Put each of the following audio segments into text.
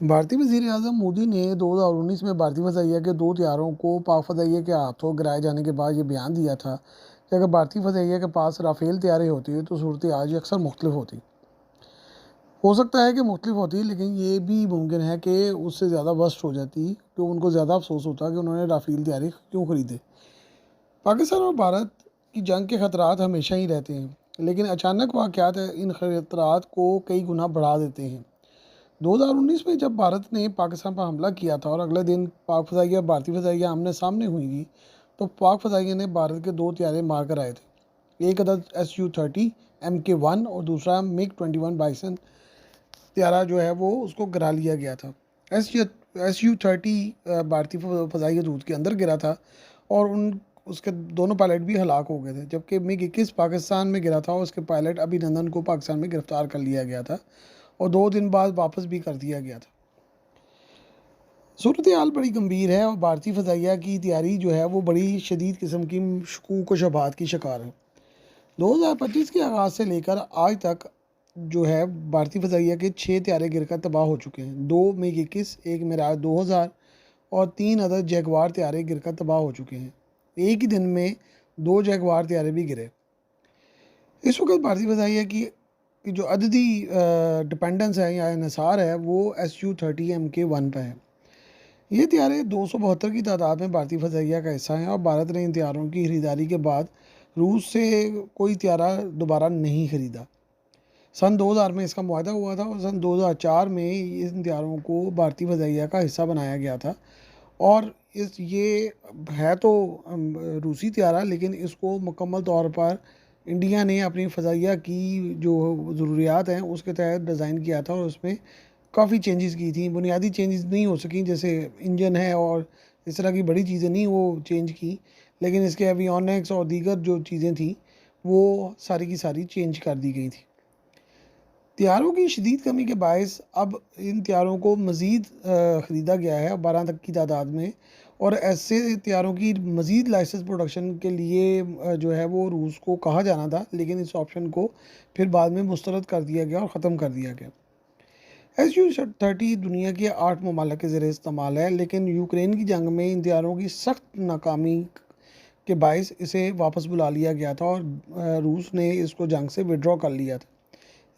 भारतीय वज़ीर-ए-आज़म मोदी ने 2019 में भारतीय फ़ज़ाइया के 2 तैयारों को पाक फ़ज़ाइया के हाथों गिराए जाने के बाद ये बयान दिया था कि अगर भारतीय फ़ज़ाइया के पास राफ़ेल तैयारी होती तो सूरत-ए-आज अक्सर मुख्तलिफ होती। हो सकता है कि मुख्तलिफ होती, लेकिन ये भी मुमकिन है कि उससे ज़्यादा वर्स्ट हो जाती, तो उनको ज़्यादा अफ़सोस होता कि उन्होंने राफ़ेल तैयारी क्यों खरीदे। पाकिस्तान और भारत की जंग के ख़तरात हमेशा ही रहते हैं, लेकिन अचानक वाक़यात इन ख़तरात को कई गुना बढ़ा देते हैं। 2019 में जब भारत ने पाकिस्तान पर हमला किया था और अगले दिन पाक फ़ज़ाइया भारतीय फ़ज़ाइया आमने-सामने हुई थी, तो पाक फ़ज़ाइया ने भारत के 2 तैयारे मार कर आए थे। एक अदद SU-30 MK-1 और दूसरा MiG-21 बाइसन तैयारा जो है वो उसको गिरा लिया गया था। SU-30 भारतीय फ़ज़ाइया दूत के अंदर गिरा था और उसके दोनों पायलट भी हलाक हो गए थे, जबकि MiG-21 पाकिस्तान में गिरा था और उसके पायलट अभिनंदन को पाकिस्तान में गिरफ्तार कर लिया गया था और 2 दिन बाद वापस भी कर दिया गया था। सूरत हाल बड़ी गंभीर है और भारतीय फ़ज़ाइया की तैयारी जो है वो बड़ी शदीद किस्म की शकूक व शुबहात की शिकार है। 2025 के आगाज़ से लेकर आज तक जो है भारतीय फ़ज़ाइया के 6 तैयारे गिरकर तबाह हो चुके हैं। 2 MiG-21, 1 मिराज 2000 और 3 अदद जैगवार तैयारे गिरकर तबाह हो चुके हैं। एक ही दिन में 2 जैगवार तैयारे भी गिरे। इस वक्त भारतीय फ़ज़ाइया की जो अददी डिपेंडेंस है या इन्हिसार है वो SU-30 MK-1 पर है। ये तैयारे 272 की तादाद में भारतीय फ़ज़ाइया का हिस्सा हैं और भारत ने इन तैयारों की खरीदारी के बाद रूस से कोई तैयारा दोबारा नहीं खरीदा। सन 2000 में इसका मुआहदा हुआ था और सन 2004 में इन तैयारों को भारतीय फ़ज़ाइया का हिस्सा बनाया गया था और ये है तो रूसी तैयारा, लेकिन इसको मुकम्मल तौर पर इंडिया ने अपनी फ़ज़ाइया की जो ज़रूरियात हैं उसके तहत डिज़ाइन किया था और उसमें काफ़ी चेंजेस की थी। बुनियादी चेंजेस नहीं हो सकी, जैसे इंजन है और इस तरह की बड़ी चीज़ें नहीं वो चेंज की, लेकिन इसके एवियोनिक्स और दीगर जो चीज़ें थी वो सारी की सारी चेंज कर दी गई थी। तैयारों की शदीद कमी के बायस अब इन तैयारों को मज़ीद ख़रीदा गया है 12 तक की तादाद में, और ऐसे तैयारों की मज़ीद लाइसेंस प्रोडक्शन के लिए जो है वो रूस को कहा जाना था, लेकिन इस ऑप्शन को फिर बाद में मुस्तरद कर दिया गया और ख़त्म कर दिया गया। SU-30 दुनिया के 8 ममालिक के ज़रिए इस्तेमाल है, लेकिन यूक्रेन की जंग में इन तैयारों की सख्त नाकामी के बायस इसे वापस बुला लिया गया था और रूस ने इसको जंग से विड्रॉ कर लिया था।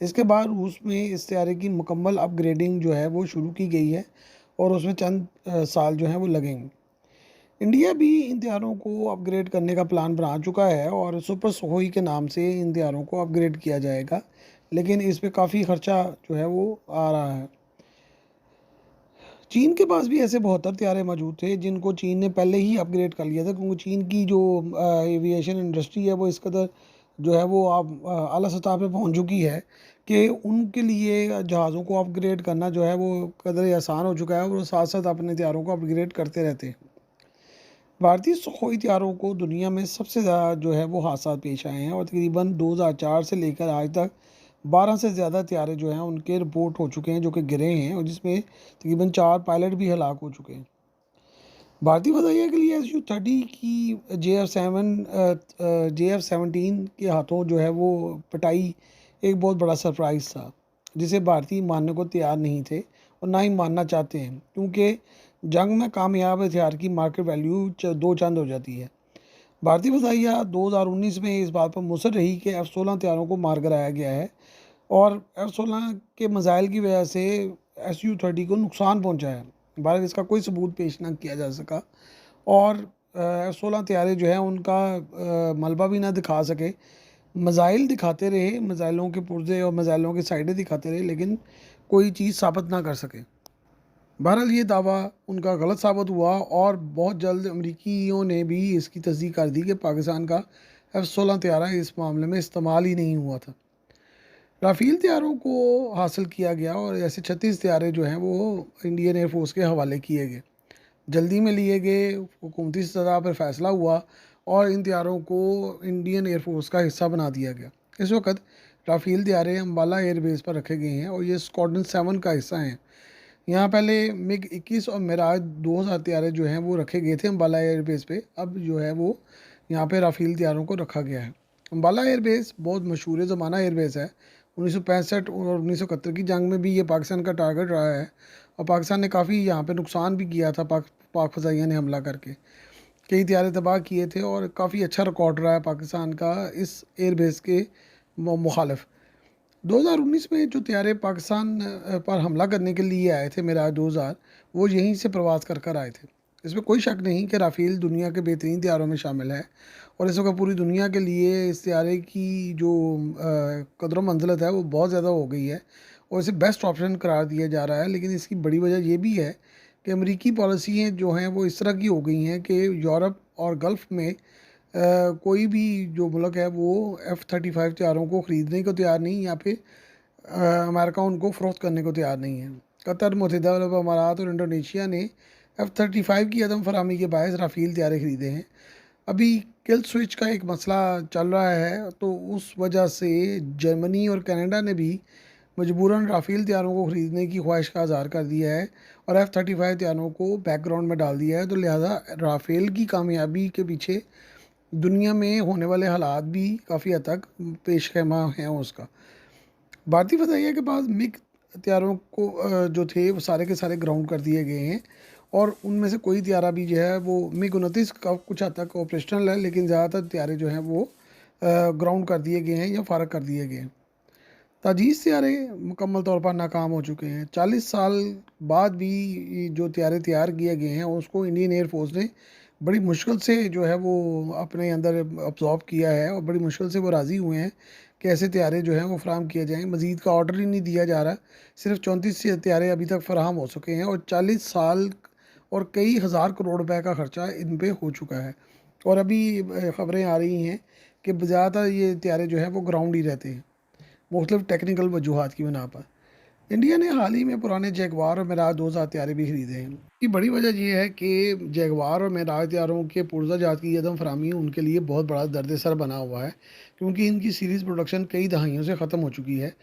इसके बाद रूस में इस तैयारे की मुकम्मल अपग्रेडिंग जो है वो शुरू की गई है और उसमें चंद साल जो हैं वो लगेंगे। इंडिया भी इन तैयारों को अपग्रेड करने का प्लान बना चुका है और सुपर सोहोई के नाम से इन तैयारों को अपग्रेड किया जाएगा, लेकिन इस पे काफ़ी ख़र्चा जो है वो आ रहा है। चीन के पास भी ऐसे 72 तैयारे मौजूद थे जिनको चीन ने पहले ही अपग्रेड कर लिया था, क्योंकि चीन की जो एविएशन इंडस्ट्री है वो इस कदर जो है वो अब आला सतह पे पहुंच चुकी है कि उनके लिए जहाज़ों को अपग्रेड करना जो है वो कदर आसान हो चुका है और वो साथ साथ अपने तैयारों को अपग्रेड करते रहते हैं। भारतीय सुखोई तैयारों को दुनिया में सबसे ज़्यादा जो है वो हादसा पेश आए हैं और तकरीबन 2004 से लेकर आज तक 12 से ज़्यादा तैयारे जो हैं उनके रिपोर्ट हो चुके हैं जो कि गिरे हैं, और जिसमें तकरीबन 4 पायलट भी हलाक हो चुके हैं। भारतीय फ़ज़ाइया के लिए SU-30 की JF-17 के हाथों जो है वो पिटाई एक बहुत बड़ा सरप्राइज़ था, जिसे भारतीय मानने को तैयार नहीं थे और ना ही मानना चाहते हैं, क्योंकि जंग में कामयाब हथियार की मार्केट वैल्यू दो चंद हो जाती है। भारतीय फ़ज़ाइया 2019 में इस बात पर मुसर रही कि F-16 तैयारों को मार गिराया गया है और F-16 के मिसाइल की वजह से SU-30 को नुकसान पहुंचा है। भारत इसका कोई सबूत पेश ना किया जा सका और F-16 तैयारे जो हैं उनका मलबा भी ना दिखा सके। मिसाइल दिखाते रहे, मिसाइलों के पुर्जे और मिसाइलों की साइडें दिखाते रहे, लेकिन कोई चीज़ साबित ना कर सके। बहरहाल ये दावा उनका गलत साबित हुआ और बहुत जल्द अमरीकियों ने भी इसकी तस्दीक कर दी कि पाकिस्तान का F-16 तैयारा इस मामले में इस्तेमाल ही नहीं हुआ था। राफ़ेल तैयारों को हासिल किया गया और ऐसे 36 तैयारे जो हैं वो इंडियन एयरफोर्स के हवाले किए गए, जल्दी में लिए गए, हुकूमती सतह पर फैसला हुआ और इन तैयारों को इंडियन एयरफोर्स का हिस्सा बना दिया गया। इस वक्त राफ़ेल तैयारे अम्बाला एयरबेस पर रखे गए हैं और ये स्क्वाड्रन 7 का हिस्सा हैं। यहाँ पहले MiG-21 और मिराज 2000 तैयारे जो हैं वो रखे गए थे अम्बाला एयरबेस पे, अब जो है वो यहाँ पे राफ़ेल तैयारों को रखा गया है। अम्बाला एयरबेस बहुत मशहूर ज़माना एयरबेस है, 1965 और 1971 की जंग में भी ये पाकिस्तान का टारगेट रहा है, और पाकिस्तान ने काफ़ी यहाँ पे नुकसान भी किया था। पाक फ़ज़ाइया ने हमला करके कई त्यारे तबाह किए थे, और काफ़ी अच्छा रिकॉर्ड रहा है पाकिस्तान का इस एयरबेस के मुखालिफ। 2019 में जो त्यारे पाकिस्तान पर हमला करने के लिए आए थे, मेराज 2000, वो यहीं से प्रवास कर कर आए थे। इसमें कोई शक नहीं कि राफेल दुनिया के बेहतरीन त्यारों में शामिल है, और इस वक्त पूरी दुनिया के लिए इस त्यारे की जो कदर मंजिलत है वो बहुत ज़्यादा हो गई है, और इसे बेस्ट ऑप्शन करार दिया जा रहा है। लेकिन इसकी बड़ी वजह ये भी है कि अमरीकी पॉलिसियाँ जो हैं वो इस तरह की हो गई हैं कि यूरोप और गल्फ़ में कोई भी जो मुल्क है वो F-35 त्यारों को ख़रीदने को तैयार नहीं, या फिर अमेरिका उनको फ़रोख्त करने को तैयार नहीं है। कतर, मुत्तहिदा अरब अमारात और इंडोनेशिया ने F-35 की अदम फरामी के बायस राफ़ेल त्यारे ख़रीदे हैं। अभी किल स्विच का एक मसला चल रहा है, तो उस वजह से जर्मनी और कनाडा ने भी मजबूरन राफ़ेल त्यारों को ख़रीदने की ख्वाहिश का इज़हार कर दिया है, और F-35 त्यारों को बैकग्राउंड में डाल दिया है। तो लिहाजा राफ़ेल की कामयाबी के पीछे दुनिया में होने वाले हालात भी काफ़ी हद तक पेश खैमा हैं उसका। भारतीय फ़ज़ाइया के पास मिग त्यारों को जो थे वो सारे के सारे ग्राउंड कर दिए गए हैं, और उनमें से कोई त्यारा भी जो है वो MiG-29 का कुछ हद तक ऑपरेशनल है, लेकिन ज़्यादातर त्यारे जो हैं वो ग्राउंड कर दिए गए हैं या फ़ारग कर दिए गए हैं। ताजीज़ त्यारे मुकम्मल तौर पर नाकाम हो चुके हैं। 40 साल बाद भी जो त्यारे तैयार किए गए हैं उसको इंडियन एयर फोर्स ने बड़ी मुश्किल से जो है वो अपने अंदर अब्जॉर्ब किया है, और बड़ी मुश्किल से वो राज़ी हुए हैं कि ऐसे त्यारे जो हैं वो फ़राहम किए जाएँ। मज़ीद का ऑर्डर ही नहीं दिया जा रहा। सिर्फ 34 त्यारे अभी तक फ़राहम हो चुके हैं, और 40 साल और कई हज़ार करोड़ रुपए का ख़र्चा इन पे हो चुका है। और अभी ख़बरें आ रही हैं कि ज़्यादातर ये त्यारे जो हैं वो ग्राउंड ही रहते हैं, मुख्तलिफ टेक्निकल वजूहात की बिना पर। इंडिया ने हाल ही में पुराने जैगवार और मेराज 2000 त्यारे भी खरीदे हैं। इसकी बड़ी वजह यह है कि जैगवार और मेराज त्यारों के पुर्जा जात की अदम फरामी उनके लिए बहुत बड़ा दर्द सर बना हुआ है, क्योंकि इनकी सीरीज़ प्रोडक्शन कई दहाइयों से ख़त्म हो चुकी है।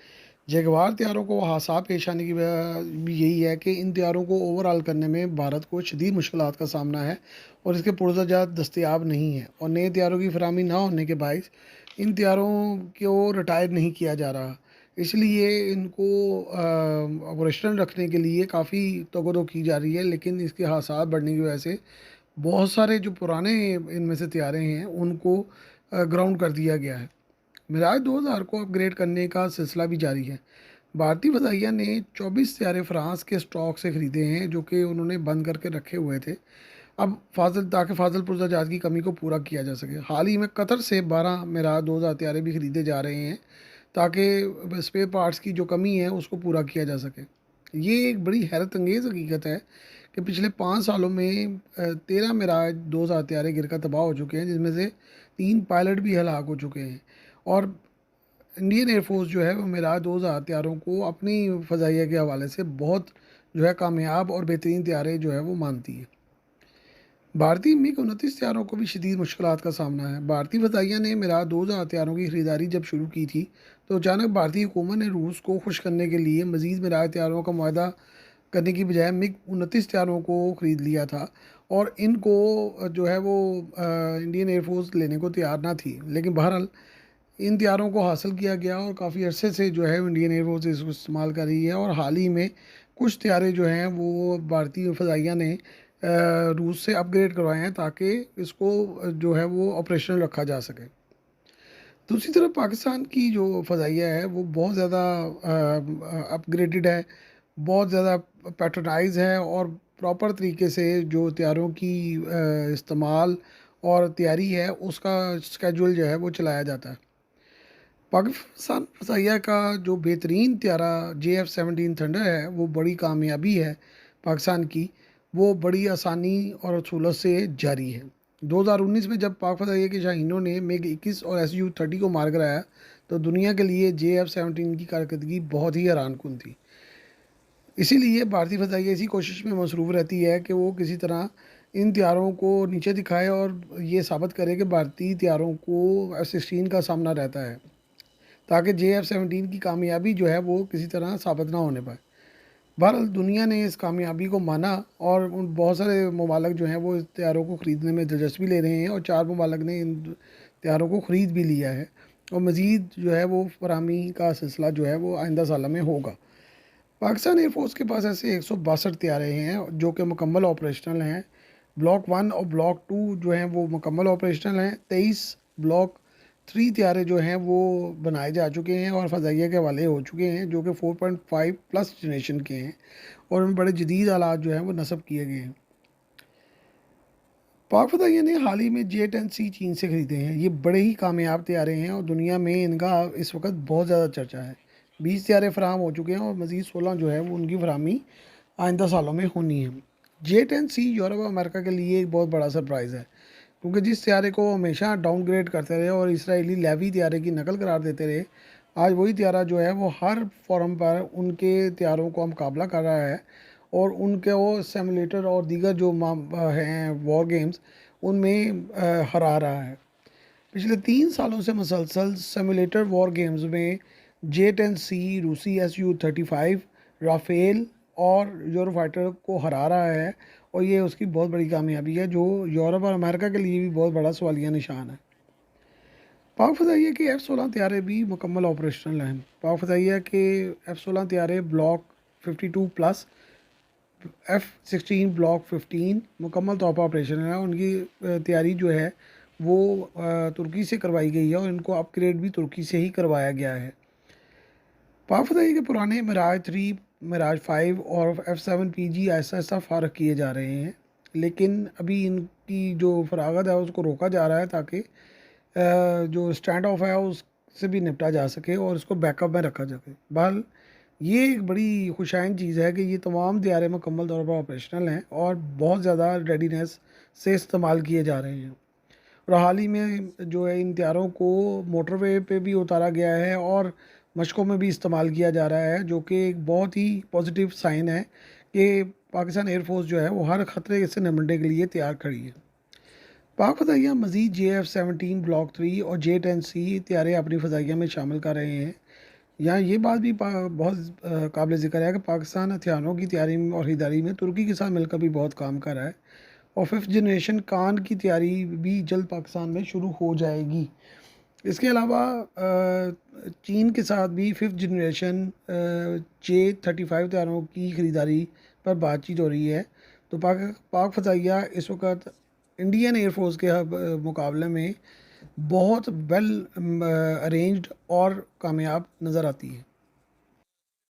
जैगवार त्यारों को हादसा पेश आने की वजह भी यही है कि इन त्यारों को ओवरऑल करने में भारत को शदीद मुश्किलात का सामना है, और इसके पुर्जाजात दस्तयाब नहीं है, और नए त्यारों की फरामी ना होने के बायस इन त्यारों को रिटायर नहीं किया जा रहा। इसलिए इनको ऑपरेशनल रखने के लिए काफ़ी तगदो की जा रही है, लेकिन इसके हादसात बढ़ने की वजह से बहुत सारे जो पुराने इनमें से त्यारे हैं उनको ग्राउंड कर दिया गया है। मिराज 2000 को अपग्रेड करने का सिलसिला भी जारी है। भारतीय फ़ज़ाइया ने 24 त्यारे फ्रांस के स्टॉक से ख़रीदे हैं, जो कि उन्होंने बंद करके रखे हुए थे, अब ताकि फाजिल पुर्ज़ाजात की कमी को पूरा किया जा सके। हाल ही में कतर से 12 मिराज 2000 त्यारे भी ख़रीदे जा रहे हैं, ताकि स्पेयर पार्ट्स की जो कमी है उसको पूरा किया जा सके। ये एक बड़ी हैरत अंगेज़ हकीकत है कि पिछले 5 सालों में 13 मिराज 2000 त्यारे गिरकर तबाह हो चुके हैं, जिसमें से 3 पायलट भी हलाक हो चुके हैं, और इंडियन एयरफोर्स जो है वो मिराज 2000 त्यारों को अपनी फ़ज़ाइया के हवाले से बहुत जो है कामयाब और बेहतरीन त्यारे जो है वो मानती है। भारतीय MiG-29 त्यारों को भी शदीद मुश्किलात का सामना है। भारतीय फ़ज़ाइया ने मिराज 2000 त्यारों की ख़रीदारी जब शुरू की थी, तो अचानक भारतीय हुकूमत ने रूस को खुश करने के लिए मज़ीद मिराज त्यारों का मुआहदा करने की बजाय MiG-29 त्यारों को ख़रीद लिया था, और इनको जो है वो इंडियन एयरफोर्स लेने को तैयार ना थी। लेकिन बहरहाल इन त्यारों को हासिल किया गया, और काफ़ी अरसे से जो है इंडियन एयरफोर्स इसको इस्तेमाल कर रही है, और हाल ही में कुछ त्यारे जो हैं वो भारतीय फ़ज़ाइया ने रूस से अपग्रेड करवाए हैं, ताकि इसको जो है वो ऑपरेशनल रखा जा सके। दूसरी तरफ पाकिस्तान की जो फ़ज़ाइया है वो बहुत ज़्यादा अपग्रेडेड है, बहुत ज़्यादा पैट्रनाइज है, और प्रॉपर तरीके से जो त्यारों की इस्तेमाल और तैयारी है उसका स्केड्यूल जो है वो चलाया जाता है। पाकिस्तान फ़ज़ाइया का जो बेहतरीन त्यारा JF-17 थंडर है वो बड़ी कामयाबी है पाकिस्तान की, वो बड़ी आसानी और सहूलत से जारी है। 2019 में जब पाक फ़ज़ाइया के शाहीनों ने MiG-21 और Su-30 को मार गिराया, तो दुनिया के लिए JF-17 की कारकर्दगी बहुत ही हैरानकुन थी। इसीलिए भारतीय फ़ज़ाइया इसी कोशिश में मसरूफ़ रहती है कि वो किसी तरह इन त्यारों को नीचे दिखाए, और ये साबित करे कि भारतीय त्यारों को F-16 का सामना रहता है, ताकि JF-17 की कामयाबी जो है वो किसी तरह साबित ना होने पाए। बहरहाल दुनिया ने इस कामयाबी को माना, और उन बहुत सारे ममालिक जो हैं वो इस त्यारों को ख़रीदने में दिलचस्पी ले रहे हैं, और 4 ममालिक ने इन त्यारों को ख़रीद भी लिया है। और मज़ीद जो है वो फराहमी का सिलसिला जो है वो आइंदा सालों में होगा। पाकिस्तान एयरफोर्स के पास ऐसे 162 तैयारे हैं जो कि मुकम्मल ऑपरेशनल हैं। ब्लॉक 1 और ब्लॉक 2 जो हैं वो मुकम्मल ऑपरेशनल हैं। 23 ब्लॉक 3 तैयारे जो हैं वो बनाए जा चुके हैं और फ़ज़ाइया के हवाले हो चुके हैं, जो कि 4.5 प्लस जनरेशन के हैं और उनमें बड़े जदीद आलात जो हैं वो नस्ब किए गए हैं। पाक फ़ज़ाइया ने हाल ही में J-10C चीन से ख़रीदे हैं। ये बड़े ही कामयाब तैयारे हैं और दुनिया में इनका इस वक्त बहुत ज़्यादा चर्चा है। 20 तैयारे फराहम हो चुके हैं और मज़ीद 16 जो है वो उनकी फराहमी आइंदा सालों में होनी है। J-10C यूरोप और अमेरिका के लिए एक बहुत बड़ा सरप्राइज़ है, क्योंकि जिस तैयारे को हमेशा डाउनग्रेड करते रहे और इसराइली लेवी तैयारे की नकल करार देते रहे, आज वही तैयारा जो है वो हर फोरम पर उनके तैयारों का मुकाबला कर रहा है और उनके वो सिमुलेटर और दीगर जो हैं वॉर गेम्स उनमें हरा रहा है। पिछले 3 सालों से मुसलसल सिमुलेटर वॉर गेम्स में J-10C, रूसी Su-35, राफेल और यूरोफाइटर को हरा रहा है और ये उसकी बहुत बड़ी कामयाबी है, जो यूरोप और अमेरिका के लिए भी बहुत बड़ा सवालिया निशान है। पाक फ़ज़ाइया के F-16 तैयारे भी मुकम्मल ऑपरेशनल हैं। पाक फ़ज़ाइया के F-16 तैयारे ब्लॉक 52 प्लस F-16 ब्लॉक 15 मुकम्मल तौर पर ऑपरेशन है। उनकी तैयारी जो है वो तुर्की से करवाई गई है और इनको अपग्रेड भी तुर्की से ही करवाया गया है। पाक फ़ज़ाइया के पुराने मिराज 3, मिराज 5 और F-7PG ऐसा ऐसा फ़ारग किए जा रहे हैं, लेकिन अभी इनकी जो फरागत है उसको रोका जा रहा है ताकि जो स्टैंड ऑफ है उससे भी निपटा जा सके और इसको बैकअप में रखा जा सके। बहरहाल ये एक बड़ी खुशाइन चीज़ है कि ये तमाम तैयारे मुकम्मल तौर पर ऑपरेशनल हैं और बहुत ज़्यादा रेडीनेस से इस्तेमाल किए जा रहे हैं। और हाल ही में जो है इन तैयारों को मोटरवे पे भी उतारा गया है और मशकों में भी इस्तेमाल किया जा रहा है, जो कि एक बहुत ही पॉजिटिव साइन है कि पाकिस्तान एयरफोर्स जो है वो हर ख़तरे से निपटने के लिए तैयार खड़ी है। पाक फ़ज़ाइया मज़ीद JF-17 ब्लॉक 3 और J-10C तैयारे अपनी फ़ज़ाइया में शामिल कर रहे हैं। यहाँ ये बात भी बहुत काबिल ज़िक्र है कि पाकिस्तान हथियारों की तैयारी में और खरीदारी में तुर्की के साथ मिलकर भी बहुत काम कर रहा है और 5th जनरेशन कान की तैयारी भी जल्द पाकिस्तान में शुरू हो जाएगी। इसके अलावा चीन के साथ भी 5th जनरेशन J-35 तैयारों की ख़रीदारी पर बातचीत हो रही है। तो पाक फ़ज़ाइया इस वक्त इंडियन एयरफोर्स के मुकाबले में बहुत वेल अरेंज्ड और कामयाब नज़र आती है।